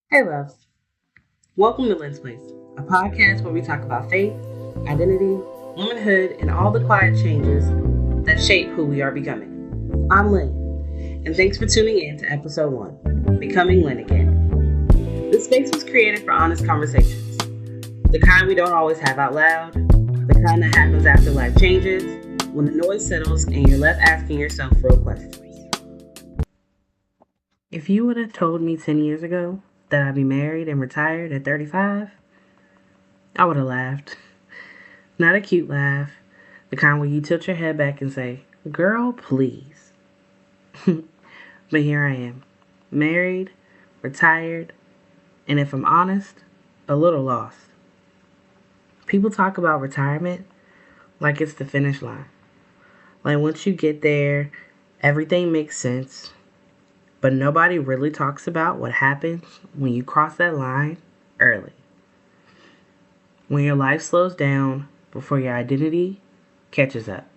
Hey, loves. Welcome to Lynn's Place, a podcast where we talk about faith, identity, womanhood, and all the quiet changes that shape who we are becoming. I'm Lynn, and thanks for tuning in to episode 1, Becoming Lynn Again. This space was created for honest conversations, the kind we don't always have out loud, the kind that happens after life changes, when the noise settles and you're left asking yourself real questions. If you would have told me 10 years ago that I'd be married and retired at 35, I would have laughed. Not a cute laugh, the kind where you tilt your head back and say, "Girl, please." But here I am, married, retired, and if I'm honest, a little lost. People talk about retirement like it's the finish line. Like once you get there, everything makes sense. But nobody really talks about what happens when you cross that line early. When your life slows down before your identity catches up.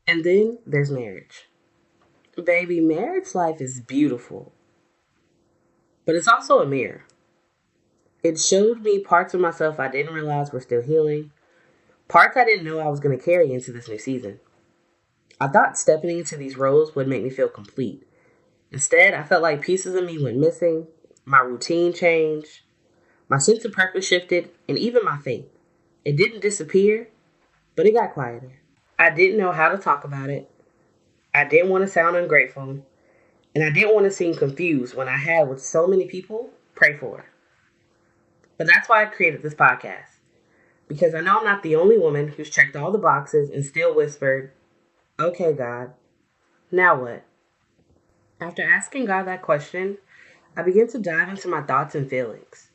And then there's marriage. Baby, marriage life is beautiful, but it's also a mirror. It showed me parts of myself I didn't realize were still healing, parts I didn't know I was going to carry into this new season. I thought stepping into these roles would make me feel complete. Instead, I felt like pieces of me went missing, my routine changed, my sense of purpose shifted, and even my faith. It didn't disappear, but it got quieter. I didn't know how to talk about it. I didn't want to sound ungrateful, and I didn't want to seem confused when I had what so many people pray for. But that's why I created this podcast, because I know I'm not the only woman who's checked all the boxes and still whispered, "Okay, God, now what?" After asking God that question, I began to dive into my thoughts and feelings.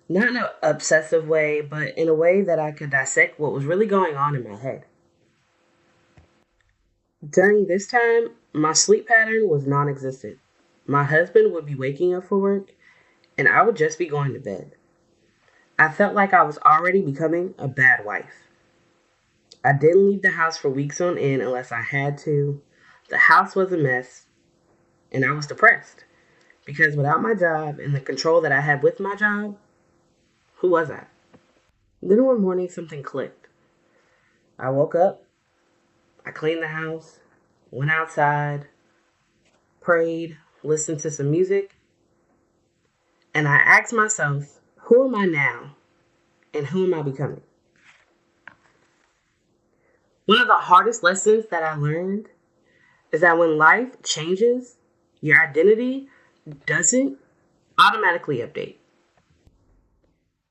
Not in an obsessive way, but in a way that I could dissect what was really going on in my head. During this time, my sleep pattern was non existent. My husband would be waking up for work, and I would just be going to bed. I felt like I was already becoming a bad wife. I didn't leave the house for weeks on end unless I had to. The house was a mess, and I was depressed because without my job and the control that I had with my job, who was I? Then one morning, something clicked. I woke up, I cleaned the house, went outside, prayed, listened to some music, and I asked myself, who am I now and who am I becoming? One of the hardest lessons that I learned is that when life changes, your identity doesn't automatically update.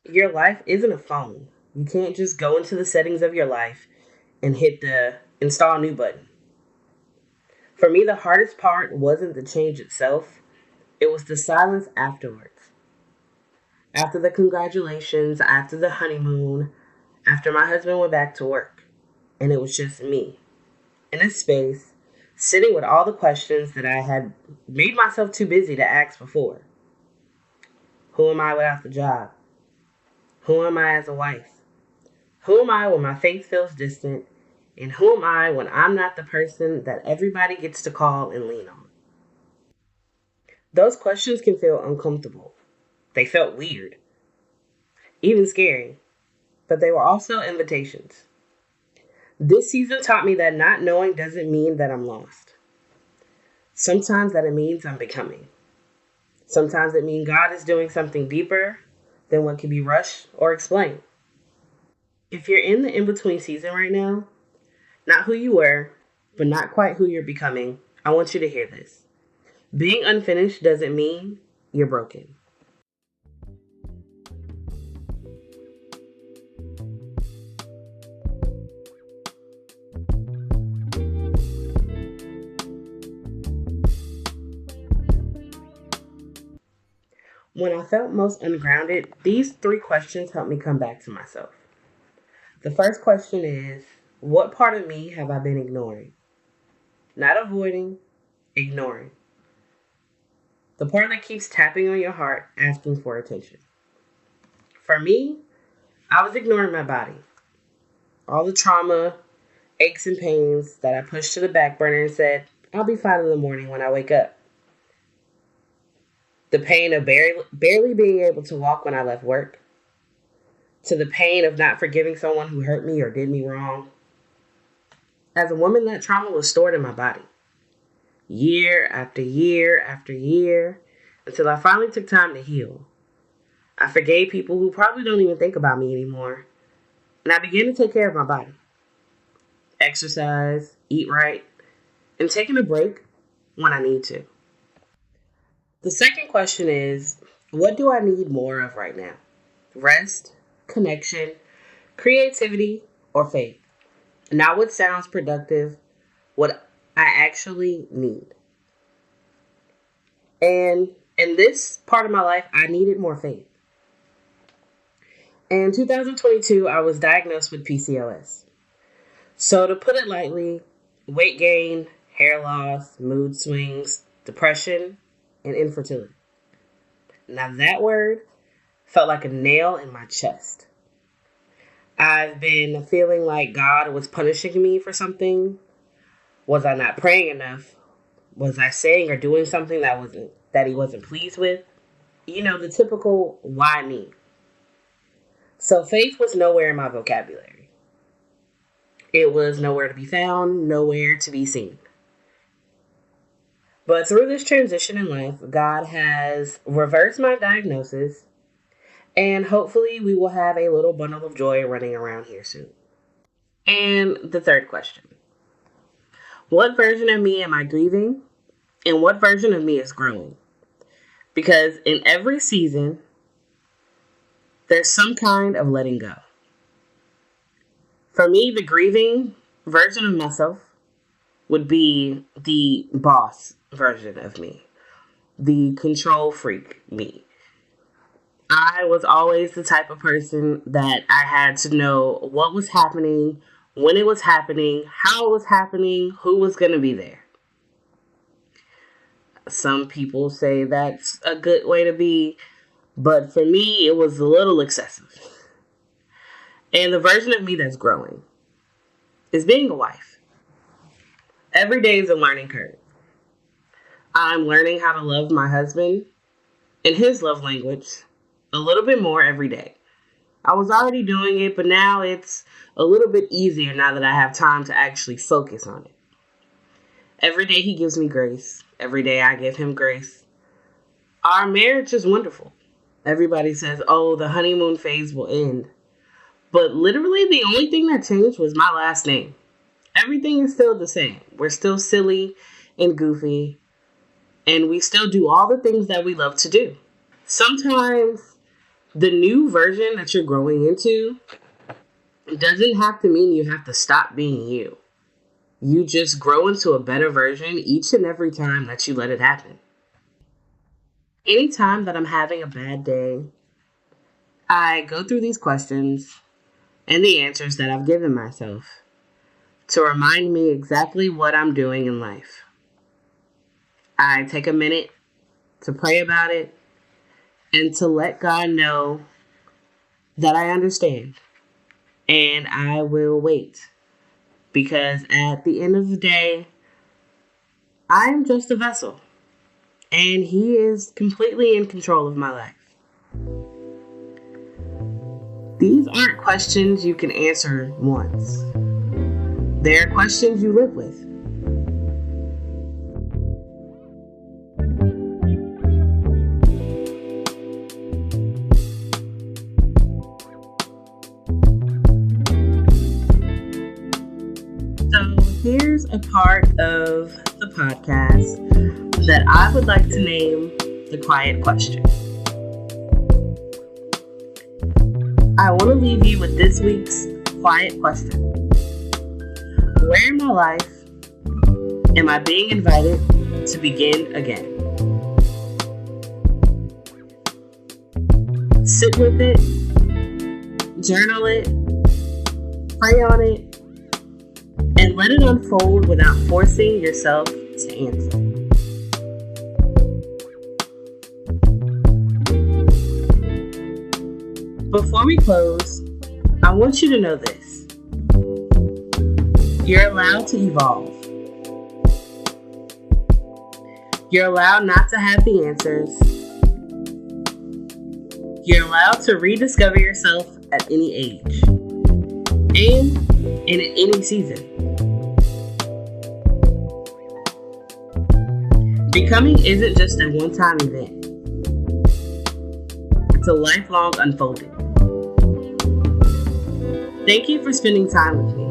Your life isn't a phone. You can't just go into the settings of your life and hit the install new button. For me, the hardest part wasn't the change itself, it was the silence afterwards. After the congratulations, after the honeymoon, after my husband went back to work, and it was just me in a space, sitting with all the questions that I had made myself too busy to ask before. Who am I without the job? Who am I as a wife? Who am I when my faith feels distant? And who am I when I'm not the person that everybody gets to call and lean on? Those questions can feel uncomfortable. They felt weird, even scary, but they were also invitations. This season taught me that not knowing doesn't mean that I'm lost. Sometimes that it means I'm becoming. Sometimes it means God is doing something deeper than what can be rushed or explained. If you're in the in between season right now, not who you were, but not quite who you're becoming, I want you to hear this. Being unfinished doesn't mean you're broken. When I felt most ungrounded, these 3 questions helped me come back to myself. The first question is, what part of me have I been ignoring? Not avoiding, ignoring. The part that keeps tapping on your heart, asking for attention. For me, I was ignoring my body. All the trauma, aches, and pains that I pushed to the back burner and said, I'll be fine in the morning when I wake up. The pain of barely being able to walk when I left work. To the pain of not forgiving someone who hurt me or did me wrong. As a woman, that trauma was stored in my body. Year after year after year, until I finally took time to heal. I forgave people who probably don't even think about me anymore. And I began to take care of my body. Exercise, eat right, and taking a break when I need to. The second question is, what do I need more of right now? Rest, connection, creativity, or faith? Not what sounds productive, what I actually need. And in this part of my life, I needed more faith. In 2022, I was diagnosed with PCOS. So to put it lightly, weight gain, hair loss, mood swings, depression, and infertility. Now that word felt like a nail in my chest. I've been feeling like God was punishing me for something. Was I not praying enough? Was I saying or doing something that he wasn't pleased with? You know, the typical why me? So faith was nowhere in my vocabulary. It was nowhere to be found, nowhere to be seen. But through this transition in life, God has reversed my diagnosis, and hopefully we will have a little bundle of joy running around here soon. And the third question. What version of me am I grieving? And what version of me is growing? Because in every season, there's some kind of letting go. For me, the grieving version of myself would be the boss version of me, the control freak me. I was always the type of person that I had to know what was happening, when it was happening, how it was happening, who was going to be there. Some people say that's a good way to be, but for me, it was a little excessive. And the version of me that's growing is being a wife. Every day is a learning curve. I'm learning how to love my husband in his love language a little bit more every day. I was already doing it, but now it's a little bit easier now that I have time to actually focus on it. Every day he gives me grace. Every day I give him grace. Our marriage is wonderful. Everybody says, oh, the honeymoon phase will end. But literally the only thing that changed was my last name. Everything is still the same. We're still silly and goofy. And we still do all the things that we love to do. Sometimes the new version that you're growing into doesn't have to mean you have to stop being you. You just grow into a better version each and every time that you let it happen. Anytime that I'm having a bad day, I go through these questions and the answers that I've given myself to remind me exactly what I'm doing in life. I take a minute to pray about it and to let God know that I understand and I will wait. Because at the end of the day, I am just a vessel and He is completely in control of my life. These aren't questions you can answer once. They're questions you live with. So here's a part of the podcast that I would like to name the quiet question. I want to leave you with this week's quiet question. Where in my life am I being invited to begin again? Sit with it, journal it, pray on it, and let it unfold without forcing yourself to answer. Before we close, I want you to know this. You're allowed to evolve. You're allowed not to have the answers. You're allowed to rediscover yourself at any age and in any season. Becoming isn't just a one-time event. It's a lifelong unfolding. Thank you for spending time with me.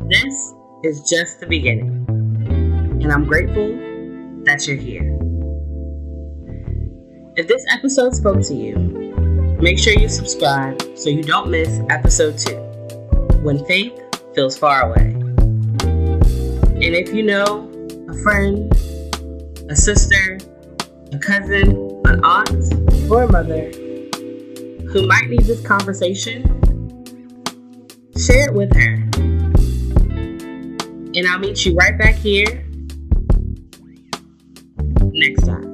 This is just the beginning, and I'm grateful that you're here. If this episode spoke to you, make sure you subscribe so you don't miss episode 2, When Faith Feels Far Away. And if you know a friend, a sister, a cousin, an aunt, or a mother who might need this conversation, share it with her. And I'll meet you right back here next time.